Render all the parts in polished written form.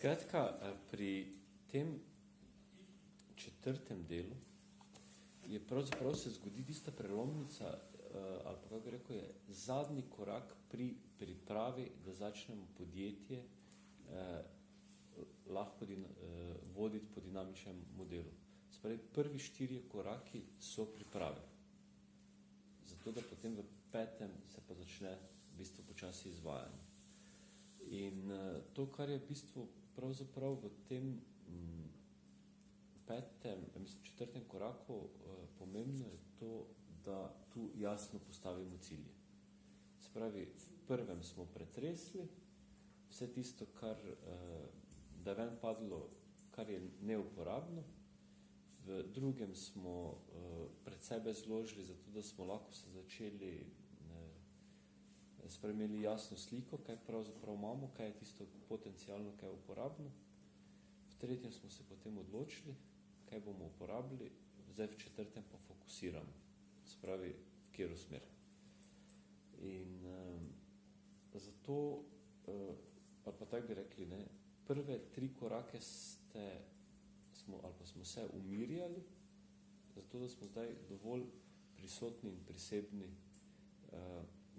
Skratka, pri tem četrtem delu je pravzaprav se zgodi tista prelomnica, ali pa kako rekel, je zadnji korak pri pripravi, da začnemo podjetje lahko voditi po dinamičnem modelu. Spravi, prvi 4 koraki so priprave. Zato, da potem v 5. se pa začne v bistvu počasi izvajanje. In to, kar je v bistvu pravzaprav v tem 4. koraku pomembno, je to, da tu jasno postavimo cilje. Se pravi, v 1. smo pretresli vse tisto, kar da je ven padlo, kar je neuporabno. V 2. smo pred sebe zložili, zato da smo lahko se začeli spremeli jasno sliko, kaj pravzaprav imamo, kaj je tisto potencialno, kaj je uporabno. V 3. smo se potem odločili, kaj bomo uporabili, zdaj v 4. pa fokusiramo, se pravi, v kjero smer. In zato, ali pa tako bi rekli, ne, prve 3 korake smo se umirjali, zato da smo zdaj dovolj prisotni in prisebni,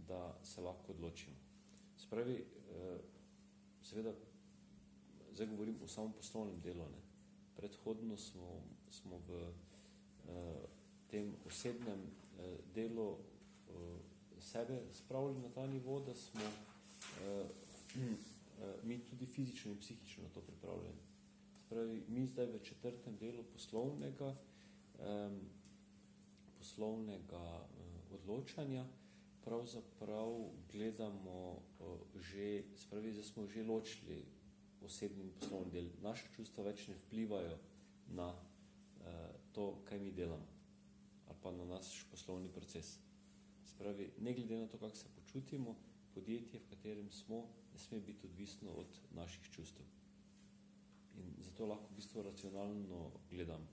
da se lahko odločimo. Se pravi, seveda, zdaj govorim o samom poslovnem delu, ne. Predhodno smo v tem osebnem delu sebe spravili na ta nivo, da smo mi tudi fizično in psihično na to pripravljeni. Se pravi, mi zdaj v 4. delu poslovnega odločanja pravzaprav gledamo že, se pravi, zdaj smo že ločili osebni in poslovni del. Naše čustva več ne vplivajo na to, kaj mi delamo, ali pa na naš poslovni proces. Se pravi, ne glede na to, kako se počutimo, podjetje, v katerem smo, ne sme biti odvisno od naših čustev. In zato lahko v bistvu racionalno gledamo.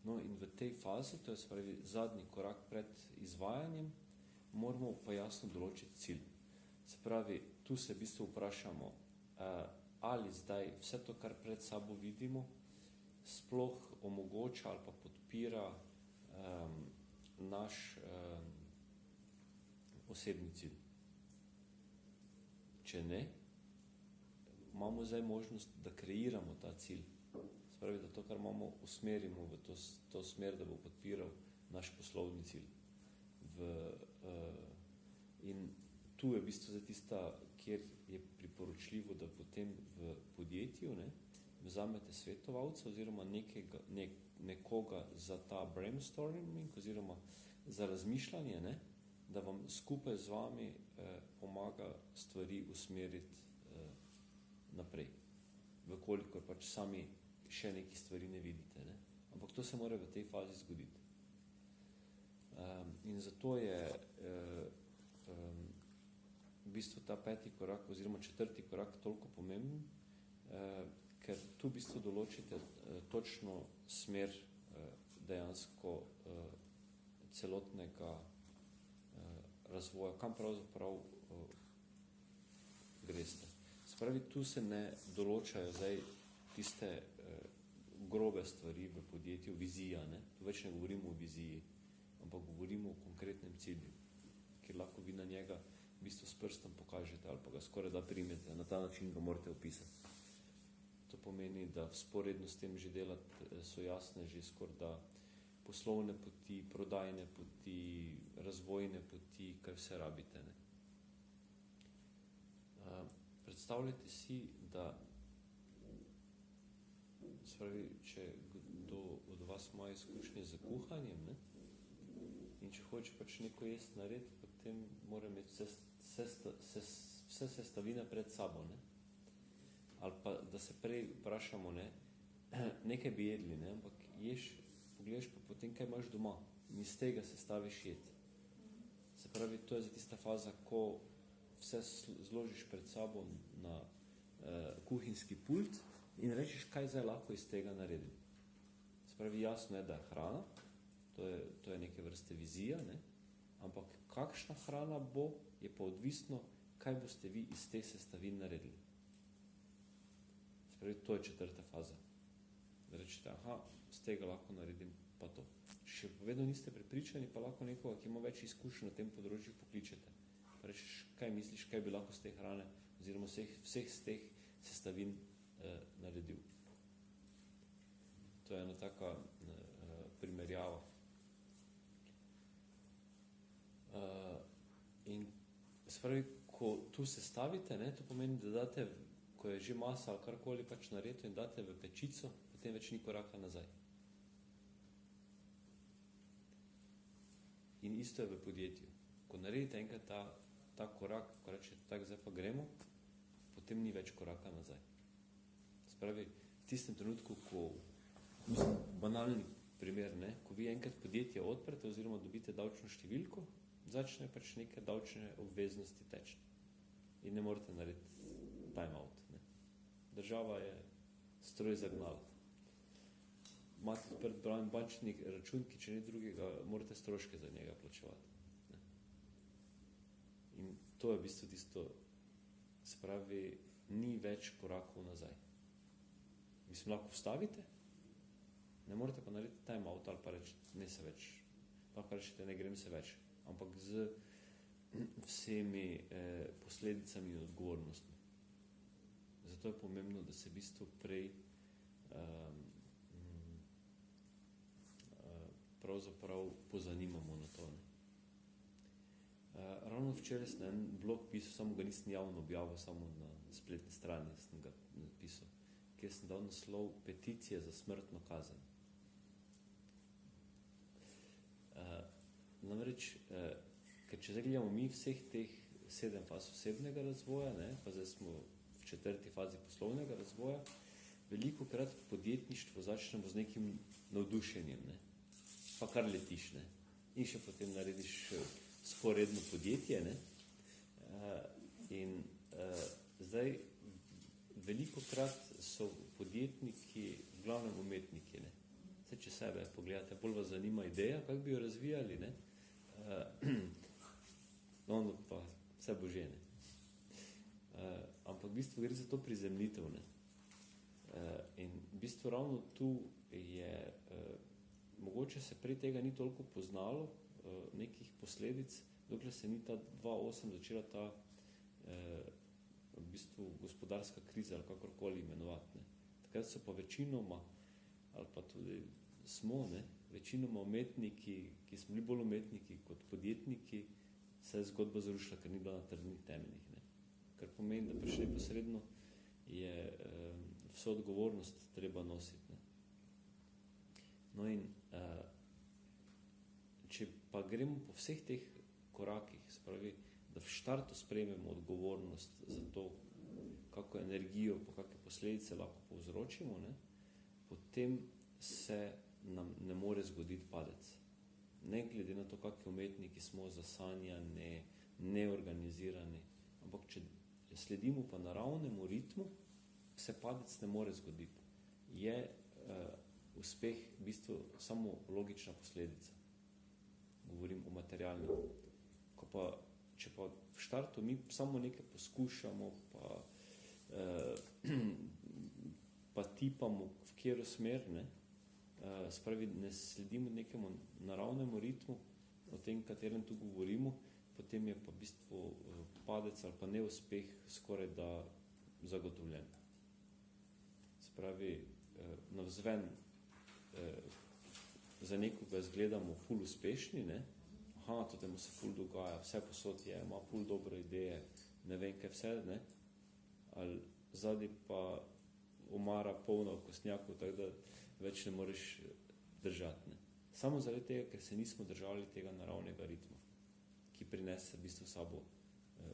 No in v tej fazi, to je se pravi zadnji korak pred izvajanjem, moramo pa jasno določiti cilj. Se pravi, tu se v bistvu vprašamo, ali zdaj vse to, kar pred sabo vidimo, sploh omogoča ali pa podpira naš osebni cilj. Če ne, imamo zdaj možnost, da kreiramo ta cilj. Se pravi, da to, kar imamo, usmerimo v to smer, da bo podpiral naš poslovni cilj. In tu je v bistvu zdaj tista, kjer je priporočljivo, da potem v podjetju vzamete svetovalca oziroma nekoga za ta brainstorming oziroma za razmišljanje, da vam skupaj z vami pomaga stvari usmeriti naprej, vkolikor pač sami še neki stvari ne vidite. Ne? Ampak to se mora v tej fazi zgoditi. In zato je v bistvu ta 5. korak oziroma 4. korak toliko pomemben, ker tu v bistvu določite točno smer dejansko celotnega razvoja, kam pravzaprav greste. Se pravi, tu se ne določajo zdaj tiste grobe stvari v podjetju, vizija, ne? Tu več ne govorimo o viziji, ampak govorimo o konkretnem cilju, kjer lahko vi na njega v bistvu s prstom pokažete ali pa ga skoraj da primete, na ta način ga morate opisati. To pomeni, da vzporedno s tem že delati so jasne že skoraj da poslovne poti, prodajne poti, razvojne poti, kaj vse rabite. Ne? Predstavljajte si, da spravi, če kdo od vas ima izkušnje z kuhanjem, ne? In če hoče pač neko jesti narediti, potem mora imeti vse sestavine pred sabo. Ne? Ali pa, da se prej vprašamo, nekaj bi jedli, ne? Ampak ješ, pogledaš pa potem, kaj imaš doma in iz tega sestaviš jed. Se pravi, to je za tista faza, ko vse zložiš pred sabo na kuhinjski pult in rečeš, kaj zdaj lahko iz tega naredim. Se pravi, jasno je, da je hrana, to je neke vrste vizija, ne? Ampak kakšna hrana bo, je pa odvisno, kaj boste vi iz te sestavin naredili. Spravi, to je 4. faza. Da rečete, aha, z tega lahko naredim pa to. Če pa vedno niste prepričani, pa lahko nekoga, ki ima več izkušenj na tem področju, pokličete. Pa rečeš, kaj misliš, kaj bi lahko z te hrane oziroma vseh z teh sestavin naredil. To je ena taka primerjava. In spravi, ko tu sestavite, ne, to pomeni, da date, ko je že masa ali karkoli pač nareto in date v pečico, potem več ni koraka nazaj. In isto je v podjetju. Ko naredite enkrat ta korak, ko rečete, tak, zdaj pa gremo, potem ni več koraka nazaj. Spravi, v tistem trenutku, ko, mislim, banalni primer, ne, ko vi enkrat podjetje odprete oziroma dobite davčno številko, začne pač neke davčne obveznosti teči. In ne morete narediti time out. Ne. Država je stroj zagnala. Imate odprt bančni račun, ki če ni drugega, morate stroške za njega plačevati. Ne. In to je v bistvu tisto, spravi, ni več korakov nazaj. Mislim, lahko vstavite, ne morete pa narediti time out ali pa reči, ne se več. Lahko rečete, ne grem se več. Ampak z vsemi posledicami in odgovornostmi. Zato je pomembno, da se v bistvu prej pravzaprav pozanimamo na to. Ne. Ravno včeraj sem en blog pisal, samo ga nisem javno objavil, samo na spletni strani sem ga napisal, kjer sem dal naslov Peticije za smrtno kazen. Namreč, ker če zdaj gledamo mi vseh teh 7 faz osebnega razvoja, ne, pa zdaj smo v 4. fazi poslovnega razvoja, velikokrat podjetništvo začnemo z nekim navdušenjem, ne, pa kar letiš, ne, in še potem narediš sporedno podjetje, ne, in zdaj velikokrat so podjetniki v glavnem umetniki, ne. Zdaj, če sebe pogledate, bolj vas zanima ideja, kako bi jo razvijali, ne, no, pa vse bože, ne. Ampak v bistvu gre za to prizemljitev, ne. In v bistvu ravno tu je, mogoče se prej tega ni toliko poznalo, nekih posledic, dokler se ni ta 2008 začela ta v bistvu gospodarska kriza, ali kakorkoli imenovati, ne. Takrat so pa večinoma, ali pa tudi smo, ne, večinoma umetniki, ki smo bili bolj umetniki kot podjetniki, se je zgodba zrušila, ker ni bila na trdnih temeljih, ne. Kar pomeni, da pač neposredno je vso odgovornost treba nositi, ne. No in če pa gremo po vseh teh korakih, spravi, da v štartu sprejmemo odgovornost za to, kako energijo, po kakve posledice lahko povzročimo, ne, potem se nam ne more zgoditi padec. Ne glede na to, kakšni umetniki smo, zasanjani, neorganizirani, ampak če sledimo pa naravnemu ritmu, se padec ne more zgoditi. Je uspeh v bistvu samo logična posledica. Govorim o materialnem. Če pa v štartu mi samo nekaj poskušamo, pa tipamo v katero smer, ne, spravi, ne sledimo nekemu naravnemu ritmu, o tem, katerem tu govorimo, potem je pa v bistvu padec ali pa neuspeh skoraj da zagotovljen. Spravi, navzven za nekoga izgledamo ful uspešni, ne, aha, to temu se ful dogaja, vse posod je, ima ful dobre ideje, ne vem, kaj vse, ne, ali zadnji pa omara polna okostnjakov, tako da več ne moreš držati, ne. Samo zaradi tega, ker se nismo držali tega naravnega ritma, ki prinese v bistvu sabo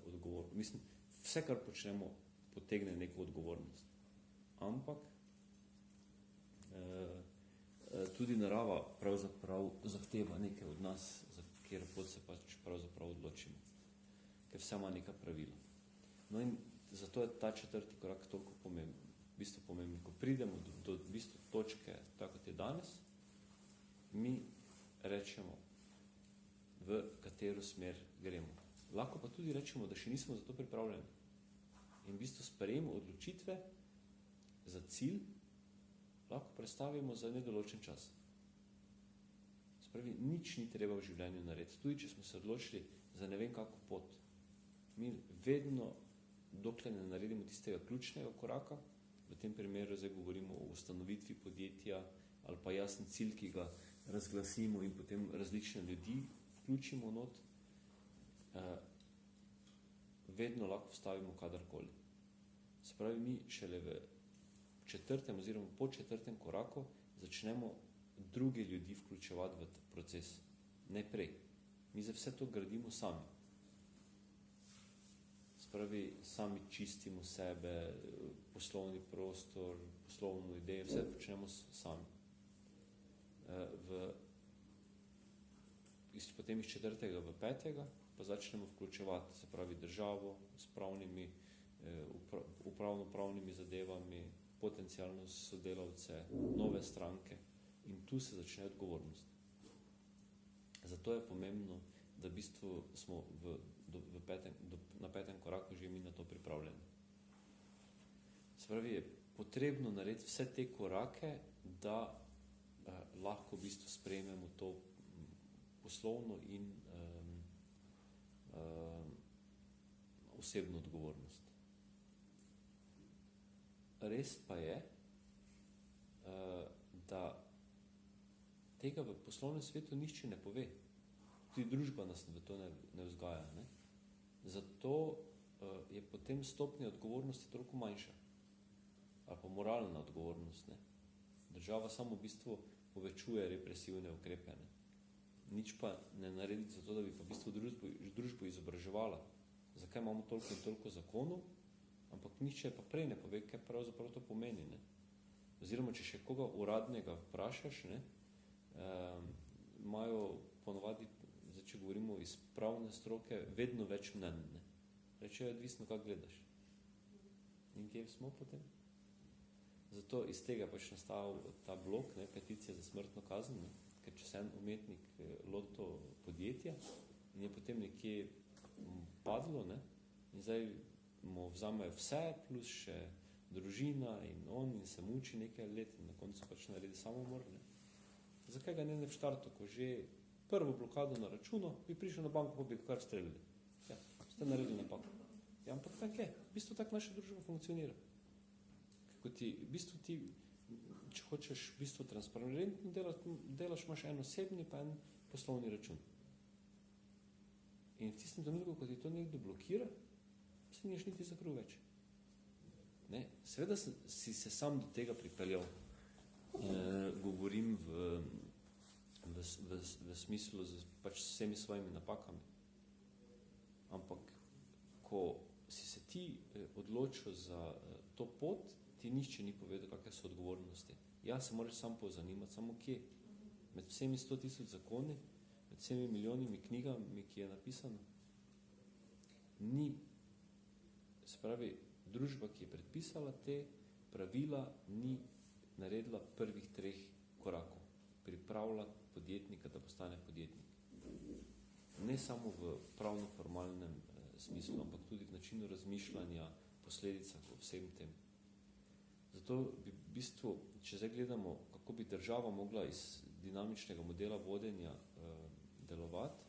odgovornost. Mislim, vse, kar počnemo, potegne neko odgovornost. Ampak tudi narava pravzaprav zahteva nekaj od nas, za kjer pot se pač pravzaprav odločimo. Ker vse ima neka pravila. No in zato je ta 4. korak toliko pomemben. V bistvu pomembno, ko pridemo do v bistvu točke, tako kot je danes, mi rečemo, v katero smer gremo. Lahko pa tudi rečemo, da še nismo za to pripravljeni. In v bistvu sprejemo odločitve za cilj lahko prestavimo za nedoločen čas. Spravi, nič ni treba v življenju narediti. Tudi, če smo se odločili za ne vem kako pot. Mi vedno, dokler ne naredimo tistega ključnega koraka, v tem primeru zdaj govorimo o ustanovitvi podjetja ali pa jasen cilj, ki ga razglasimo in potem različne ljudi vključimo not, vedno lahko vstavimo kadarkoli. Se pravi, mi šele v četrtem oziroma po četrtem koraku začnemo druge ljudi vključevati v proces, ne prej. Mi za vse to gradimo sami. Se pravi, sami čistimo sebe, poslovni prostor, poslovno idejo, vse počnemo sami. Potem iz četrtega v petega pa začnemo vključevati, se pravi, državo s pravnimi, upravno-pravnimi zadevami, potencialno sodelavce, nove stranke in tu se začne odgovornost. Zato je pomembno, da v bistvu smo na petem koraku že mi na to pripravljeni. Se pravi, je potrebno narediti vse te korake, da lahko v bistvu sprejmemo to poslovno in osebno odgovornost. Res pa je, da tega v poslovnem svetu nišče ne pove. Tudi družba nas v to ne vzgaja. Ne? Zato je potem stopnja odgovornosti toliko manjša. Ali pa moralna odgovornost. Ne? Država samo v bistvu povečuje represivne ukrepe. Ne? Nič pa ne narediti za to, da bi pa v bistvu družbo izobraževala. Zakaj imamo toliko in toliko zakonov, ampak nič pa prej ne pove, kaj pravzaprav to pomeni. Ne? Oziroma, če še koga uradnega vprašaš, ne, imajo ponovadi, če govorimo iz pravne stroke, vedno več mnenj. Ne? Rečejo, odvisno, kako gledaš. In kje smo potem? Zato iz tega pač nastal ta blok, ne, peticija za smrtno kazen, ne? Ker če se en umetnik loto podjetja in je potem nekje padlo, ne, in zdaj mu vzamejo vse, plus še družina in on in se muči nekaj let in na koncu pač naredi samomor. Ne. Zakaj ga ne v štartu, ko že prvo blokado na računu, bi prišel na banko, pa bi kar streljali. Ja, ste naredili napako. Ja, ampak tak je. V bistvu tak naša družba funkcionira. Kako ti, v bistvu ti, če hočeš v bistvu transparentno delaš, imaš en osebni pa en poslovni račun. In v tistem trenutku, ko ti to nekdo blokira, se niš niti zakril več. Ne? Seveda si se sam do tega pripeljal. Govorim v smislu z pač vsemi svojimi napakami. Ampak, ko si se ti odločil za to pot, ti nišče ni povedal, kakve so odgovornosti. Ja, se moraš sam pozanimati, samo kje. Med vsemi 100 000 zakoni, med vsemi milijonimi knjigami, ki je napisano, ni, se pravi, družba, ki je predpisala te pravila, ni naredila prvih 3 korakov. Pripravila podjetnika, da postane podjetnik. Ne samo v pravno-formalnem smislu, ampak tudi v načinu razmišljanja, posledicah o vsem tem. Zato bi v bistvu, če zdaj gledamo, kako bi država mogla iz dinamičnega modela vodenja delovati,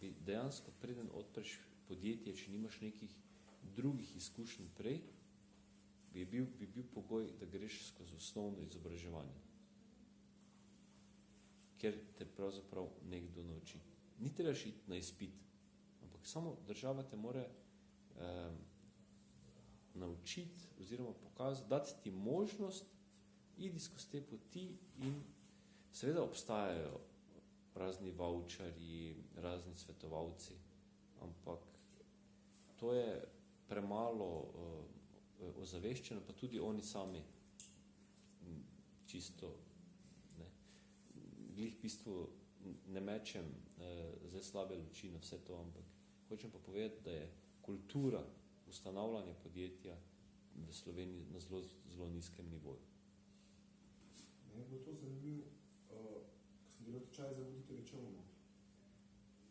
bi dejansko preden odpreš podjetje, če nimaš nekih drugih izkušenj prej, bi bil pogoj, da greš skozi osnovno izobraževanje. Ker te pravzaprav nekdo nauči. Ni treba iti na izpit, ampak samo država te more naučiti oziroma pokazati, dati ti možnost, idi skozi te poti in seveda obstajajo razni vaučarji, razni svetovalci, ampak to je premalo ozaveščeno, pa tudi oni sami čisto ne. Glih v bistvu ne mečem zdaj slabe luči na vse to, ampak hočem pa povedati, da je kultura ustanavljanja podjetja v Sloveniji na zelo nizkem nivoju. Meni je bilo to zanimivo, ko sem delal tečaj za voditelje čolnov.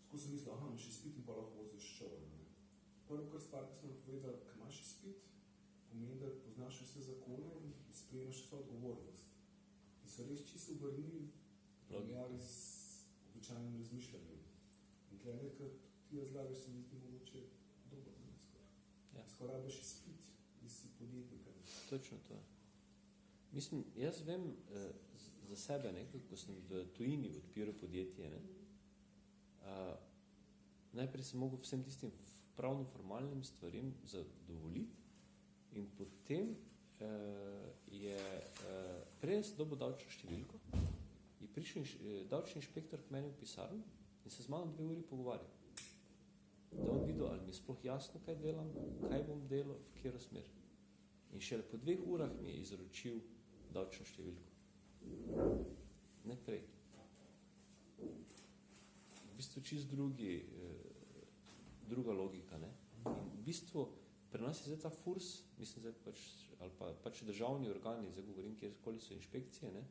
Tako sem mislil, imaš izpit in pa lahko voziš čoln. Prvo kar stvar, ko sem povedal, ko imaš izpit, pomeni, da poznaš vse zakone in sprejemaš vso odgovornost. In so res čisto obrnili primerjavi z običajnim razmišljanjem. In tukaj nekaj ti razlagaš, se mi zdi mogoče dobro. Ja. Skoraj rabiš izpit, da si podjetnika. Točno to je. Mislim, jaz vem za sebe, ne, ko sem v tujini odpiral podjetje, ne, najprej sem mogel vsem tistim pravno-formalnim stvarim zadovoljiti in potem prej sem dobil davčno številko, je prišel davčni inšpektor k meni v pisarno in se z mano 2 uri pogovarjal. Da on videl, ali mi je sploh jasno, kaj delam, kaj bom delal, v katero smer. In šele po 2 urah mi je izročil davčno številko. Ne prej. V bistvu čist druga logika. Ne? In v bistvu pri nas je zdaj ta FURS, mislim zdaj ali pač državni organi, zdaj govorim, kjerkoli so inšpekcije, ne,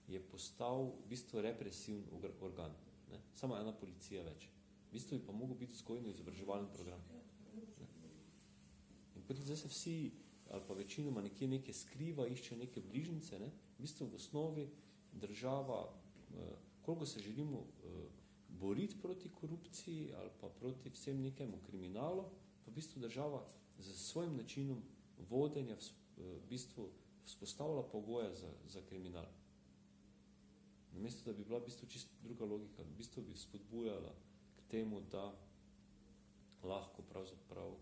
je postal v bistvu represivni organ. Ne? Samo ena policija več. V bistvu bi pa mogel biti vzgojno-izobraževalni program. Ne? In potem zdaj se vsi, ali pa večinoma nekje skriva, išče neke bližnjice. Ne? V bistvu v osnovi država, koliko se želimo boriti proti korupciji ali pa proti vsem nekemu kriminalu, pa v bistvu država z svojim načinom vodenja v bistvu vzpostavlja pogoje za kriminal. Namesto, da bi bila v bistvu čisto druga logika, v bistvu bi spodbujala k temu, da lahko pravzaprav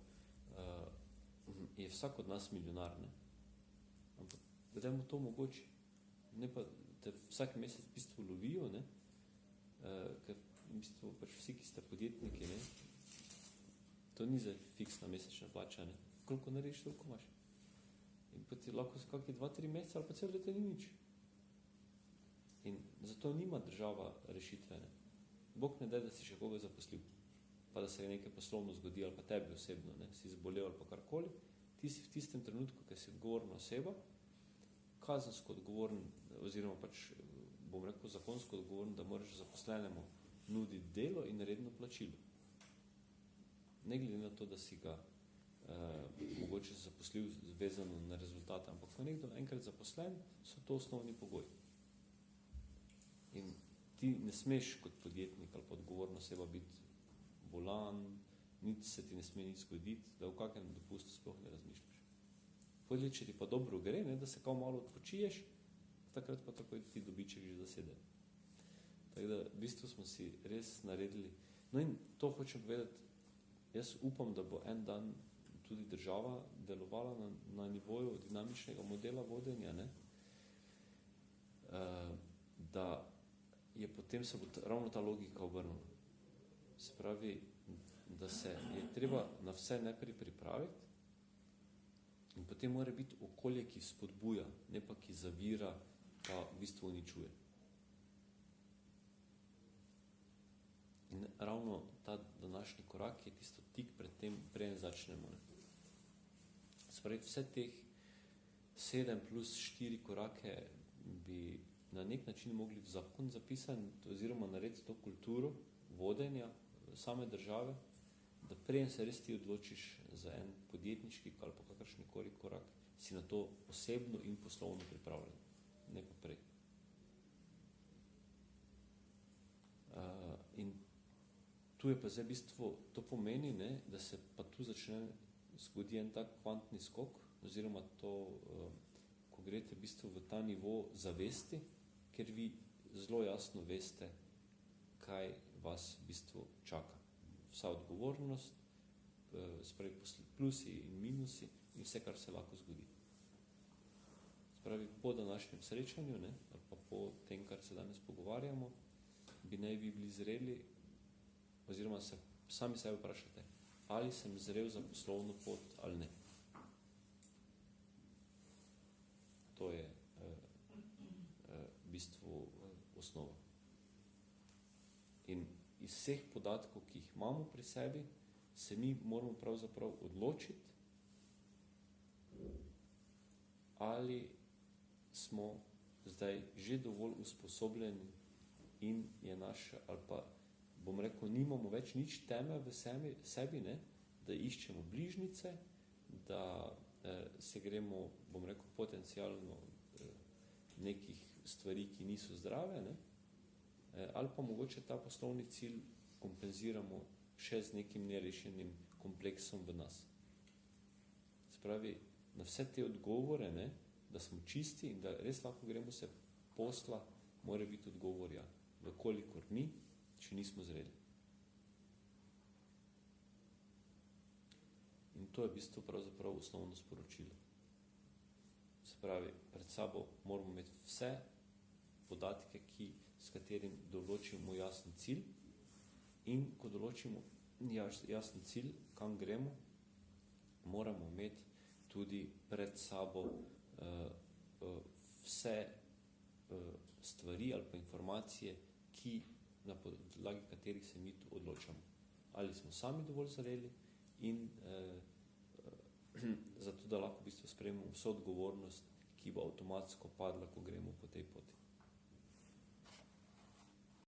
je vsak od nas milijonar. Ne? Ampak da mu to mogoče. Ne pa, da vsak mesec v bistvu lovijo, ne? Ker v bistvu pač vsi, ki ste podjetniki, ne? To ni za fiksna mesečna plača. Ne? Koliko narediš, toliko imaš. In potem lahko so kakšni 2-3 meseca ali pa celo leto ni nič. In zato nima država rešitve. Ne? Bog ne da si še koga zaposlil, pa da se nekaj poslovno zgodi, ali pa tebi osebno, ne? Si zbolel ali pa karkoli, ti si v tistem trenutku, ker si odgovorna oseba, kazensko odgovoren, oziroma pač, bom rekel, zakonsko odgovoren, da moraš zaposlenemu nuditi delo in redno plačilo. Ne glede na to, da si ga mogoče zaposlil vezano na rezultate, ampak ko nekdo enkrat zaposlen, so to osnovni pogoji. In ti ne smeš kot podjetnik ali pa odgovorna oseba biti bolan, nič se ti ne sme nič zgoditi, da v kakem dopustu sploh ne razmišljaš. Podlje, če ti pa dobro gre, ne, da se kao malo odpočiješ, takrat pa tako ti dobiček že zasede. Tako da, v bistvu smo si res naredili. No in to hočem povedati, jaz upam, da bo en dan tudi država delovala na nivoju dinamičnega modela vodenja, ne, da je potem se bo ravno ta logika obrnila. Se pravi, da se je treba na vse najprej pripraviti in potem mora biti okolje, ki spodbuja, ne pa ki zavira, pa v bistvu uničuje. In ravno ta današnji korak je tisto tik pred tem, preden začnemo. Ne. Se pravi, vse teh 7 plus 4 korake bi na nek način mogli v zakon zapisati oziroma narediti to kulturo vodenja same države, da preden se res ti odločiš za en podjetniški ali pa kakršnikoli korak, si na to osebno in poslovno pripravljen, ne pa prej. In tu je pa zdaj v bistvu, to pomeni, ne, da se pa tu začne zgodi en tak kvantni skok, oziroma to, ko greste v bistvu v ta nivo zavesti, ker vi zelo jasno veste, kaj vas v bistvu čaka. Vsa odgovornost, spravi plusi in minusi in vse, kar se lahko zgodi. Spravi, po današnjem srečanju, ne, ali pa po tem, kar se danes pogovarjamo, bi naj vi bili zreli, oziroma se sami sebe vprašate, ali sem zrel za poslovno pot ali ne. To je v bistvu osnova. In iz vseh podatkov, ki jih imamo pri sebi, se mi moramo pravzaprav odločiti, ali smo zdaj že dovolj usposobljeni in je naša, ali pa bom rekel, nimamo več nič teme v sebi, ne, da iščemo bližnice, da se gremo, bom rekel, potencialno nekih stvari, ki niso zdrave, ne? Ali pa mogoče ta poslovni cilj kompenziramo še z nekim nerešenim kompleksom v nas. Se pravi, na vse te odgovore, ne, da smo čisti in da res lahko gremo se posla, mora biti odgovor ja, dokolikor ni, če nismo zreli. In to je v bistvu pravzaprav osnovno sporočilo. Se pravi, pred sabo moramo imeti vse podatke, s katerim določimo jasen cilj, in ko določimo jasen cilj, kam gremo, moramo imeti tudi pred sabo vse stvari ali pa informacije, na podlagi katerih se mi tu odločamo. Ali smo sami dovolj zreli in zato, da lahko v bistvu sprejmemo vso odgovornost, ki bo avtomatsko padla, ko gremo po tej